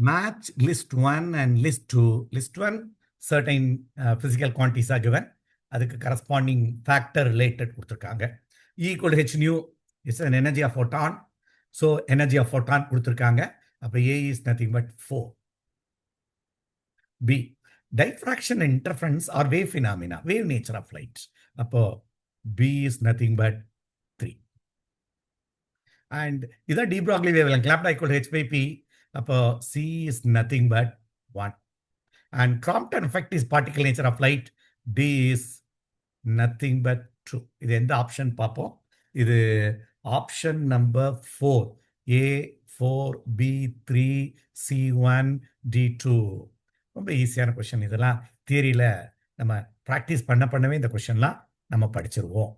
match list 1 and list 2. List 1, certain physical quantities are given. அதுக்கு corresponding factor related கொடுத்திருக்காங்க. E equal to h nu is an energy of photon. So energy of photon கொடுத்திருக்காங்க. அப்ப A is nothing but 4. B, diffraction and interference are wave phenomena, wave nature of light. அப்போ B is nothing but 3. And இதான் de Broglie wavelength, lambda equal to h by p. அப்போ C is nothing but 1. And Crompton effect is particle nature of light. D is nothing but true. இது எந்த option பார்ப்போம். இது option number 4. A 4, B 3, C 1, D 2. ரொம்ப ஈஸியான question. இதெல்லாம் தியரியில் நம்ம practice பண்ணவே இந்த கொஸ்டின்லாம் நம்ம படிச்சிருவோம்.